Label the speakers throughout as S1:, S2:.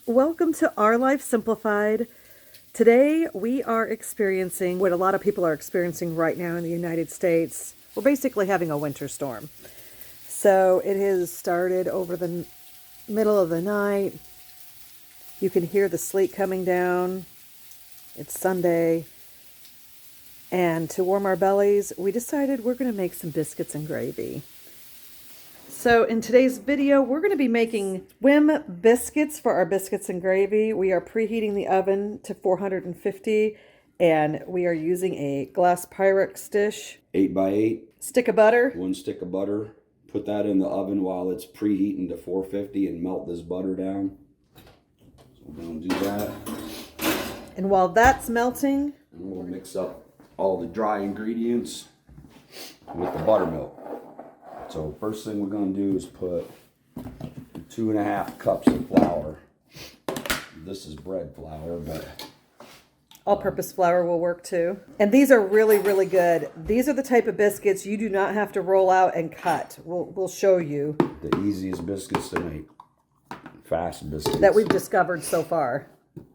S1: Welcome to Our Life Simplified. Today we are experiencing what a lot of people are experiencing right now in the United States. We're basically having a winter storm. So it has started over the middle of the night. You can hear the sleet coming down. It's Sunday. And to warm our bellies, we decided we're going to make some biscuits and gravy. So in today's video, we're going to be making SWIM biscuits for our biscuits and gravy. We are preheating the oven to 450, and we are using a glass Pyrex dish.
S2: 8x8.
S1: Stick of butter.
S2: 1 stick of butter. Put that in the oven while it's preheating to 450 and melt this butter down. So we're going to do that.
S1: And while that's melting,
S2: and we'll mix up all the dry ingredients with the buttermilk. So first thing we're going to do is put 2.5 cups of flour. This is bread flour, but
S1: all-purpose flour will work too. And these are really, really good. These are the type of biscuits you do not have to roll out and cut. We'll show you.
S2: The easiest biscuits to make. Fast biscuits.
S1: That we've discovered so far.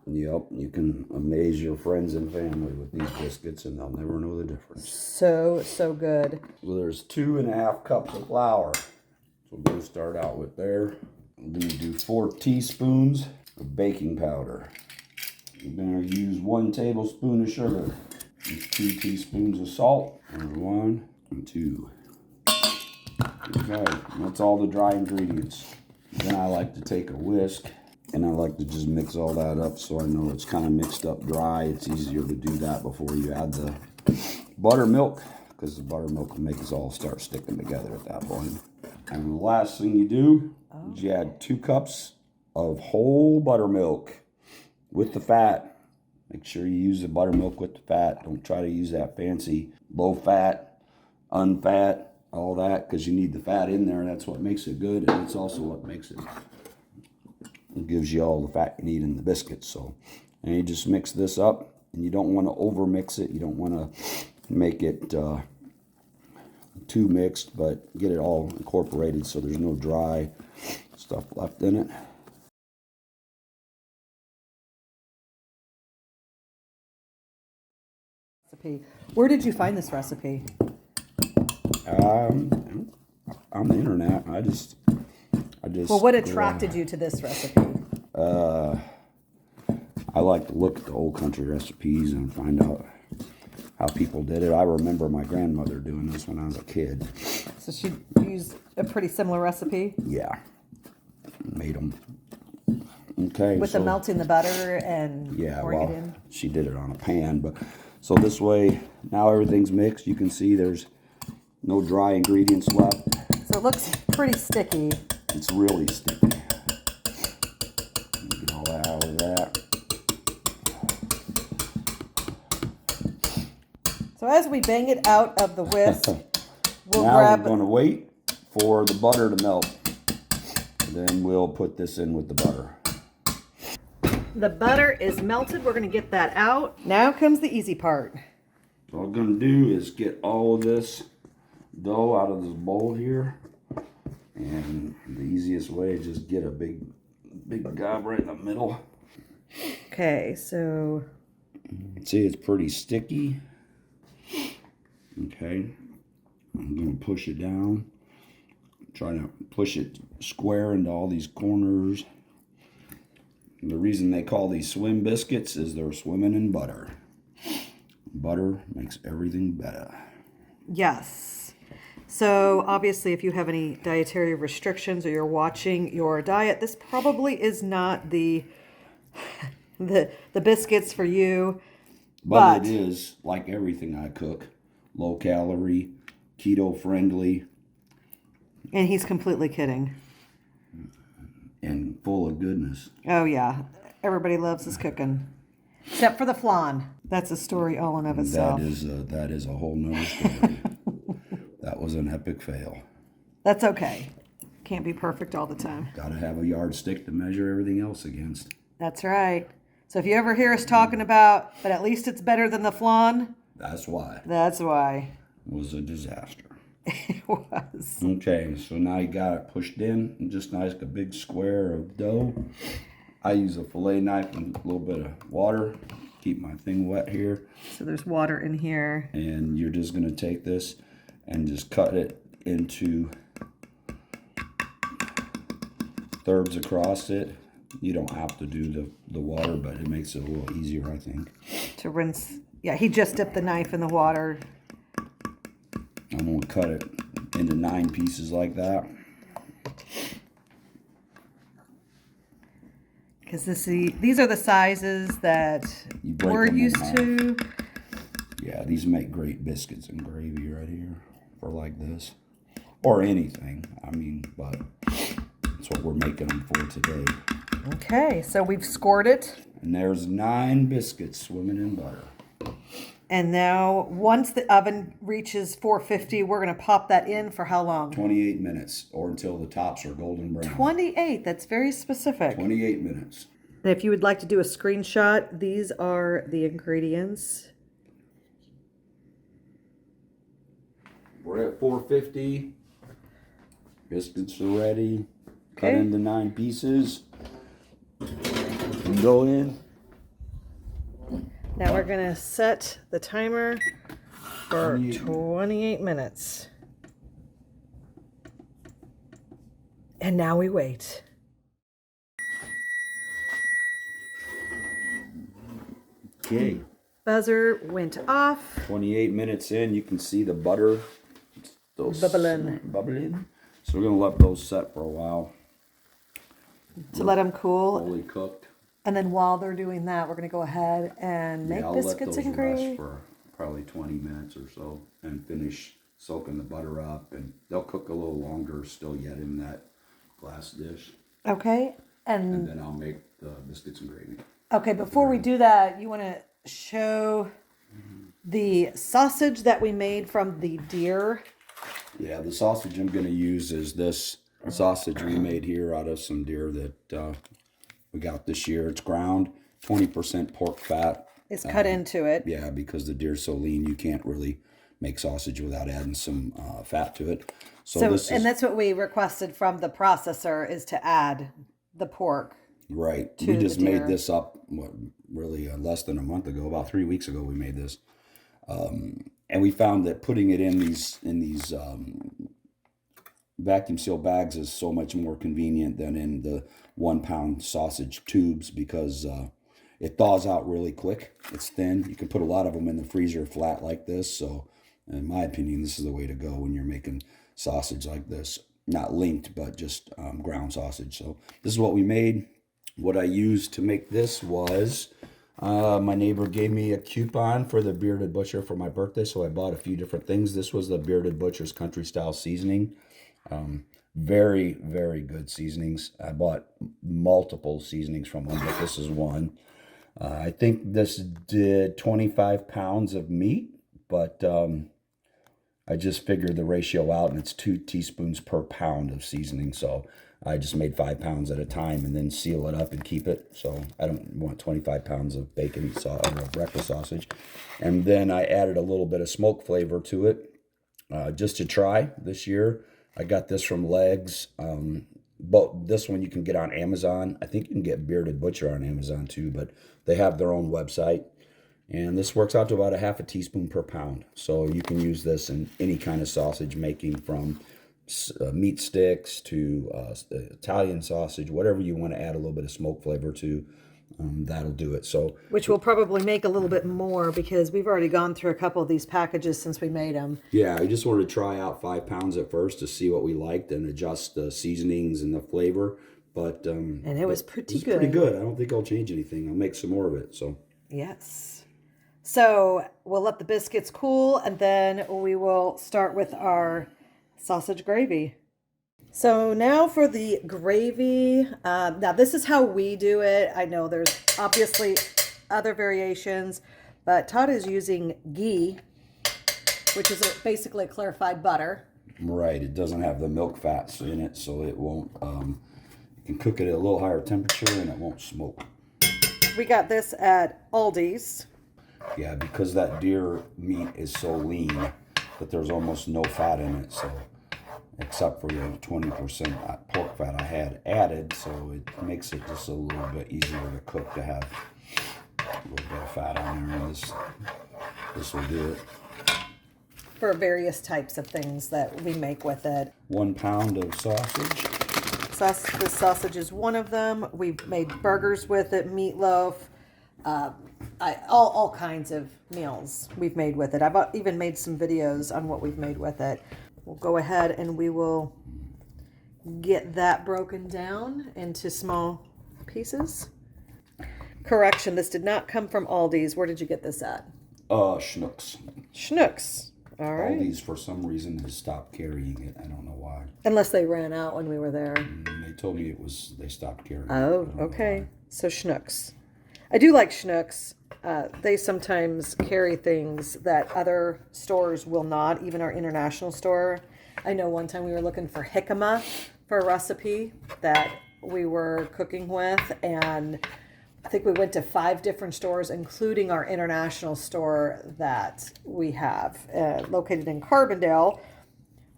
S2: Yep, you can amaze your friends and family with these biscuits and they'll never know the difference.
S1: So good.
S2: Well, there's 2.5 cups of flour. So we're going to start out with there. I'm going to do 4 teaspoons of baking powder. I'm going to use 1 tablespoon of sugar. And 2 teaspoons of salt. There's 1 and 2. Okay, that's all the dry ingredients. Then I like to take a whisk. And I like to just mix all that up so I know it's kind of mixed up dry. It's easier to do that before you add the buttermilk, because the buttermilk will make us all start sticking together at that point. And the last thing you do is you add 2 cups of whole buttermilk with the fat. Make sure you use the buttermilk with the fat. Don't try to use that fancy low fat, unfat, all that, because you need the fat in there. That's what makes it good, and it's also what makes it. It gives you all the fat you need in the biscuits. So, and you just mix this up, and you don't want to over mix it. You don't want to make it too mixed, but get it all incorporated so there's no dry stuff left in it.
S1: Recipe. Where did you find this recipe?
S2: On the internet. I just.
S1: Well, what attracted you to this recipe?
S2: I like to look at the old country recipes and find out how people did it. I remember my grandmother doing this when I was a kid.
S1: So she used a pretty similar recipe?
S2: Yeah. Made them. Okay.
S1: With the melting the butter and pouring it in?
S2: She did it on a pan. But so this way, now everything's mixed. You can see there's no dry ingredients left.
S1: So it looks pretty sticky.
S2: It's really sticky. Get all that out of that.
S1: So as we bang it out of the whisk, we're
S2: going to wait for the butter to melt. Then we'll put this in with the butter.
S1: The butter is melted. We're going to get that out. Now comes the easy part.
S2: So what I'm going to do is get all of this dough out of this bowl here. And the easiest way is just get a big gob right in the middle.
S1: Okay, so
S2: see, it's pretty sticky. Okay, I'm going to push it down. Try to push it square into all these corners. And the reason they call these SWIM biscuits is they're swimming in butter. Butter makes everything better.
S1: Yes. So obviously if you have any dietary restrictions or you're watching your diet, this probably is not the biscuits for you.
S2: But it is, like everything I cook, low calorie, keto friendly.
S1: And he's completely kidding.
S2: And full of goodness.
S1: Oh yeah. Everybody loves his cooking. Except for the flan. That's a story all in of itself.
S2: That is a whole nother story. That was an epic fail.
S1: That's okay. Can't be perfect all the time.
S2: Got to have a yardstick to measure everything else against.
S1: That's right. So if you ever hear us talking about, but at least it's better than the flan.
S2: That's why.
S1: That's why.
S2: It was a disaster.
S1: It was.
S2: Okay, so now you got it pushed in, just like a big square of dough. I use a fillet knife and a little bit of water. Keep my thing wet here.
S1: So there's water in here.
S2: And you're just going to take this and just cut it into thirds across it. You don't have to do the water, but it makes it a little easier, I think.
S1: To rinse. Yeah, he just dipped the knife in the water.
S2: I'm going to cut it into 9 pieces like that.
S1: Because these are the sizes that we're used to.
S2: Yeah, these make great biscuits and gravy right here for like this. Or anything. I mean, but that's what we're making them for today.
S1: Okay, so we've scored it.
S2: And there's 9 biscuits swimming in butter.
S1: And now, once the oven reaches 450, we're going to pop that in for how long?
S2: 28 minutes, or until the tops are golden brown.
S1: 28, that's very specific.
S2: 28 minutes.
S1: And if you would like to do a screenshot, these are the ingredients.
S2: We're at 450. Biscuits are ready. Cut
S1: Okay.
S2: into 9 pieces. And go in.
S1: Now we're going to set the timer for 28 minutes. And now we wait.
S2: Okay.
S1: Buzzer went off.
S2: 28 minutes in, you can see the butter. Those bubbling. So we're going to let those set for a while.
S1: To let them cool.
S2: Fully cooked.
S1: And then while they're doing that, we're going to go ahead and make biscuits and gravy.
S2: Rest for probably 20 minutes or so and finish soaking the butter up. And they'll cook a little longer still yet in that glass dish.
S1: Okay.
S2: And then I'll make the biscuits and gravy.
S1: Okay, before we do that, you want to show the sausage that we made from the deer.
S2: Yeah, the sausage I'm going to use is this sausage we made here out of some deer that we got this year. It's ground, 20% pork fat.
S1: It's cut into it.
S2: Yeah, because the deer's so lean, you can't really make sausage without adding some fat to it. So this
S1: and that's what we requested from the processor, is to add the pork.
S2: Right. We just made this up, really less than a month ago. About 3 weeks ago we made this. And we found that putting it in these vacuum seal bags is so much more convenient than in the 1 pound sausage tubes, because it thaws out really quick. It's thin. You can put a lot of them in the freezer flat like this. So in my opinion, this is the way to go when you're making sausage like this. Not linked, but just ground sausage. So this is what we made. What I used to make this was, my neighbor gave me a coupon for the Bearded Butcher for my birthday, so I bought a few different things. This was the Bearded Butcher's Country Style Seasoning. Very, very good seasonings. I bought multiple seasonings from them, but this is one. I think this did 25 pounds of meat, but I just figured the ratio out, and it's 2 teaspoons per pound of seasoning. So I just made 5 pounds at a time and then seal it up and keep it. So I don't want 25 pounds of bacon or breakfast sausage. And then I added a little bit of smoke flavor to it just to try this year. I got this from Legs. But this one you can get on Amazon. I think you can get Bearded Butcher on Amazon too, but they have their own website. And this works out to about a half a teaspoon per pound. So you can use this in any kind of sausage making, from meat sticks to Italian sausage, whatever you want to add a little bit of smoke flavor to, that'll do it. So,
S1: which we'll probably make a little bit more, because we've already gone through a couple of these packages since we made them.
S2: Yeah, I just wanted to try out 5 pounds at first to see what we liked and adjust the seasonings and the flavor. But
S1: and it was pretty good.
S2: Pretty good. I don't think I'll change anything. I'll make some more of it. So
S1: yes. So we'll let the biscuits cool, and then we will start with our sausage gravy. So now for the gravy. Now this is how we do it. I know there's obviously other variations, but Todd is using ghee, which is basically a clarified butter.
S2: Right. It doesn't have the milk fats in it, so it won't. You can cook it at a little higher temperature and it won't smoke.
S1: We got this at Aldi's.
S2: Yeah, because that deer meat is so lean that there's almost no fat in it, so except for the 20% pork fat I had added, so it makes it just a little bit easier to cook to have a little bit of fat on there. And this will do it.
S1: For various types of things that we make with it.
S2: 1 pound of sausage.
S1: This sausage is one of them. We've made burgers with it, meatloaf, all kinds of meals we've made with it. I've even made some videos on what we've made with it. We'll go ahead and we will get that broken down into small pieces. Correction, this did not come from Aldi's. Where did you get this at?
S2: Schnucks.
S1: Schnucks. All right.
S2: Aldi's, for some reason, has stopped carrying it. I don't know why.
S1: Unless they ran out when we were there.
S2: They told me they stopped carrying it.
S1: Oh, okay. So Schnucks. I do like Schnucks. They sometimes carry things that other stores will not, even our international store. I know one time we were looking for jicama for a recipe that we were cooking with, and I think we went to 5 different stores, including our international store that we have located in Carbondale,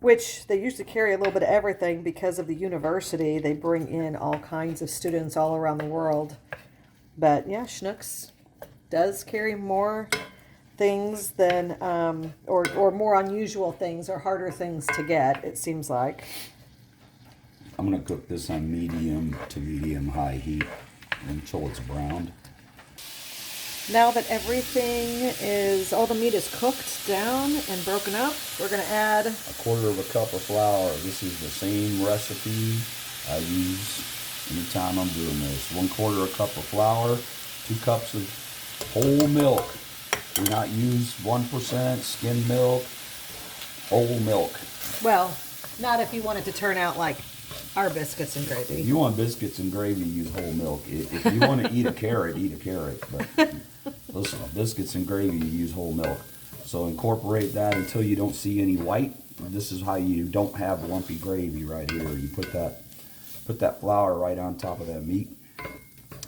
S1: which they usually carry a little bit of everything because of the university. They bring in all kinds of students all around the world. But yeah, Schnucks does carry more things than, or more unusual things or harder things to get, it seems like.
S2: I'm going to cook this on medium to medium-high heat until it's browned.
S1: Now that everything is, all the meat is cooked down and broken up, we're going to add
S2: 1/4 cup of flour. This is the same recipe I use anytime I'm doing this. 1/4 cup of flour, 2 cups of whole milk. Do not use 1% skim milk, whole milk.
S1: well, not if you want it to turn out like our biscuits and gravy.
S2: If you want biscuits and gravy, use whole milk. If you want to eat a carrot, eat a carrot. But listen, biscuits and gravy, you use whole milk. So incorporate that until you don't see any white. This is how you don't have lumpy gravy right here. You put that flour right on top of that meat,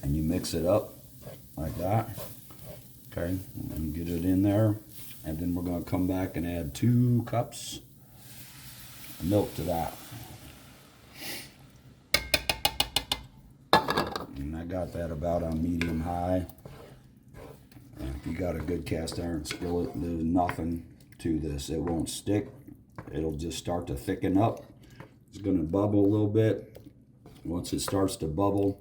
S2: and you mix it up like that. Okay, and get it in there, and then we're going to come back and add 2 cups of milk to that. And I got that about on medium-high. And if you got a good cast iron skillet, there's nothing to this. It won't stick. It'll just start to thicken up. It's going to bubble a little bit. Once it starts to bubble,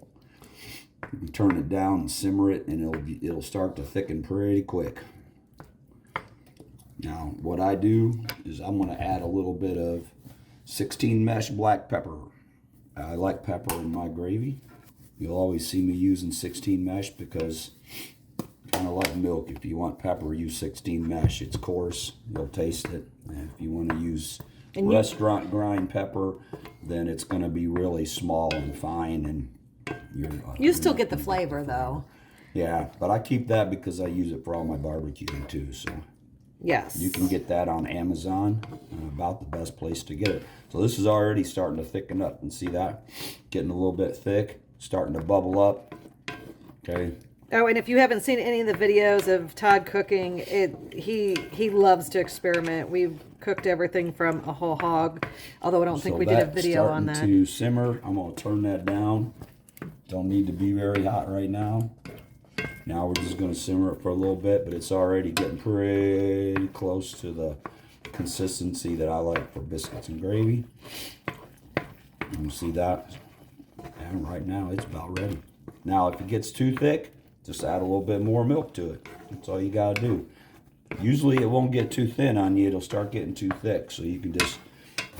S2: you turn it down and simmer it, and it'll start to thicken pretty quick. Now, what I do is I'm going to add a little bit of 16 mesh black pepper. I like pepper in my gravy. You'll always see me using 16 mesh because kind of like milk. If you want pepper, use 16 mesh. It's coarse. You'll taste it. And if you want to use restaurant grind pepper, then it's going to be really small and fine. And
S1: You still get the flavor though.
S2: Yeah, but I keep that because I use it for all my barbecuing too. So
S1: Yes.
S2: you can get that on Amazon. About the best place to get it. So this is already starting to thicken up. And see that? Getting a little bit thick. Starting to bubble up. Okay.
S1: Oh, and if you haven't seen any of the videos of Todd cooking, he loves to experiment. We've cooked everything from a whole hog, although I don't think we did a video on that.
S2: Starting to simmer. I'm going to turn that down. Don't need to be very hot right now. Now we're just going to simmer it for a little bit, but it's already getting pretty close to the consistency that I like for biscuits and gravy. You see that? And right now it's about ready. Now if it gets too thick, just add a little bit more milk to it. That's all you gotta do. Usually it won't get too thin on you, it'll start getting too thick. So you can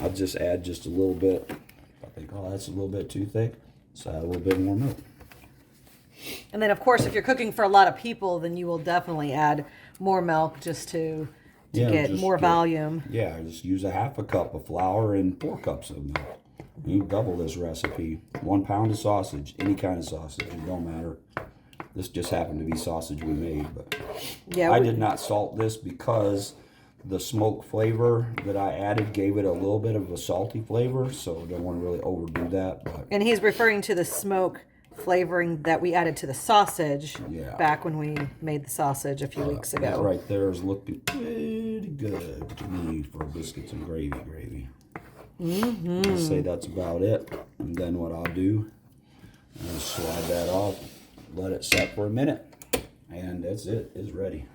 S2: I'll just add just a little bit. If I think, oh, that's a little bit too thick, so add a little bit more milk.
S1: And then of course, if you're cooking for a lot of people, then you will definitely add more milk just to get more volume.
S2: Yeah, just use a 1/2 cup of flour and 4 cups of milk. You double this recipe. 1 pound of sausage, any kind of sausage, it don't matter. This just happened to be sausage we made, but
S1: yeah,
S2: I did not salt this because the smoke flavor that I added gave it a little bit of a salty flavor, so I don't want to really overdo that. But
S1: and he's referring to the smoke flavoring that we added to the sausage back when we made the sausage a few weeks ago.
S2: That right there is looking pretty good to me for biscuits and gravy. I'd say that's about it. And then what I'll do is slide that off, let it set for a minute, and that's it. It's ready.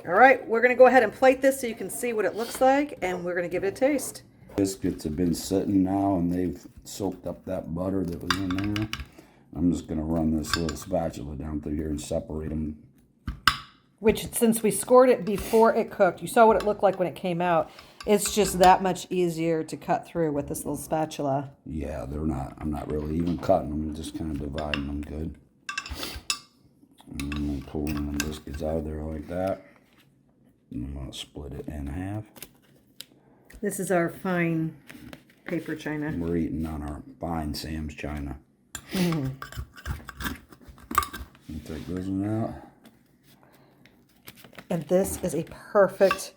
S1: All right, we're gonna go ahead and plate this so you can see what it looks like, and we're gonna give it a taste.
S2: Biscuits have been sitting now, and they've soaked up that butter that was in there. I'm just gonna run this little spatula down through here and separate them.
S1: Which, since we scored it before it cooked, you saw what it looked like when it came out. It's just that much easier to cut through with this little spatula.
S2: Yeah, they're not. I'm not really even cutting them. I'm just kind of dividing them good. And then I'm pulling the biscuits out of there like that. And I'm gonna split it in half.
S1: This is our fine paper china.
S2: We're eating on our fine Sam's china.
S1: Mm-hmm.
S2: Take this one out.
S1: And this is a perfect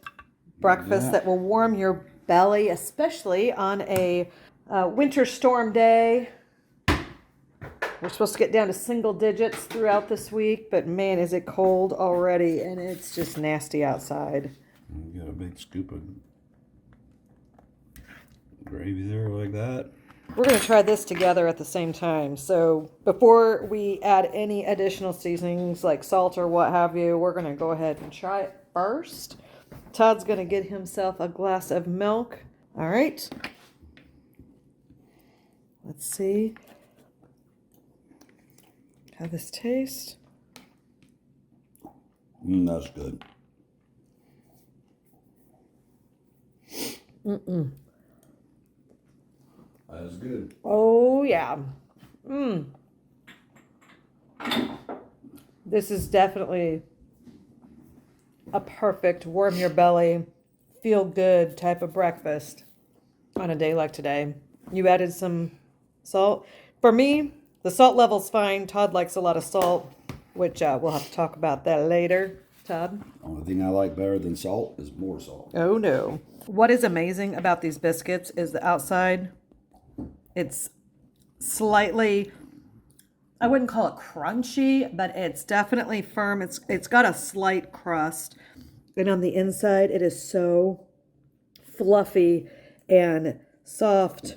S1: breakfast that will warm your belly, especially on a winter storm day. We're supposed to get down to single digits throughout this week, but man, is it cold already, and it's just nasty outside.
S2: We got a big scoop of gravy there like that.
S1: We're going to try this together at the same time. So before we add any additional seasonings like salt or what have you, we're going to go ahead and try it first. Todd's going to get himself a glass of milk. All right. Let's see how this tastes.
S2: That's good. That's good.
S1: Oh, yeah. This is definitely a perfect warm your belly, feel good type of breakfast on a day like today. You added some salt. For me, the salt level's fine. Todd likes a lot of salt, which we'll have to talk about that later. Todd?
S2: Only thing I like better than salt is more salt.
S1: Oh, no. What is amazing about these biscuits is the outside. It's slightly, I wouldn't call it crunchy, but it's definitely firm. It's got a slight crust. And on the inside, it is so fluffy and soft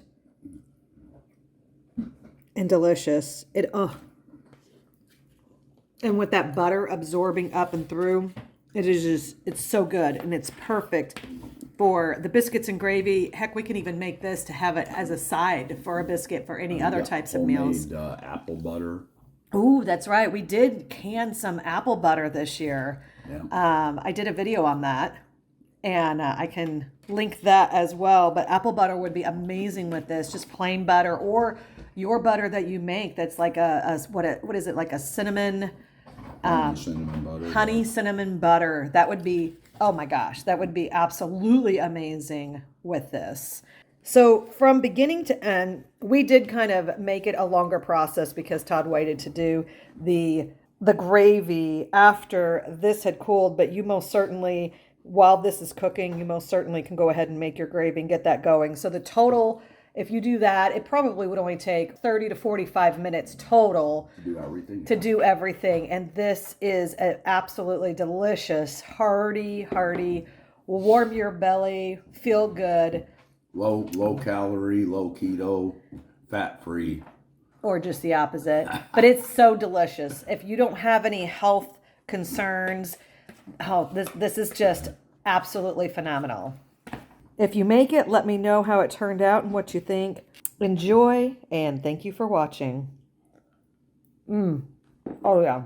S1: and delicious. And with that butter absorbing up and through, it is just, it's so good, and it's perfect for the biscuits and gravy. Heck, we can even make this to have it as a side for a biscuit for any other types of meals.
S2: Homemade apple butter.
S1: Ooh, that's right. We did can some apple butter this year.
S2: Yeah.
S1: I did a video on that, and I can link that as well. But apple butter would be amazing with this, just plain butter, or your butter that you make that's like what is it, like a cinnamon,
S2: Cinnamon butter.
S1: honey cinnamon butter. That would be, oh my gosh, that would be absolutely amazing with this. So from beginning to end, we did kind of make it a longer process because Todd waited to do the gravy after this had cooled. But you most certainly, while this is cooking, you most certainly can go ahead and make your gravy and get that going. So the total, if you do that, it probably would only take 30 to 45 minutes total to do everything. And this is an absolutely delicious, hearty, warm your belly, feel good.
S2: Low calorie, low keto, fat free.
S1: Or just the opposite. But it's so delicious. If you don't have any health concerns, this is just absolutely phenomenal. If you make it, let me know how it turned out and what you think. Enjoy, and thank you for watching. Oh, yeah.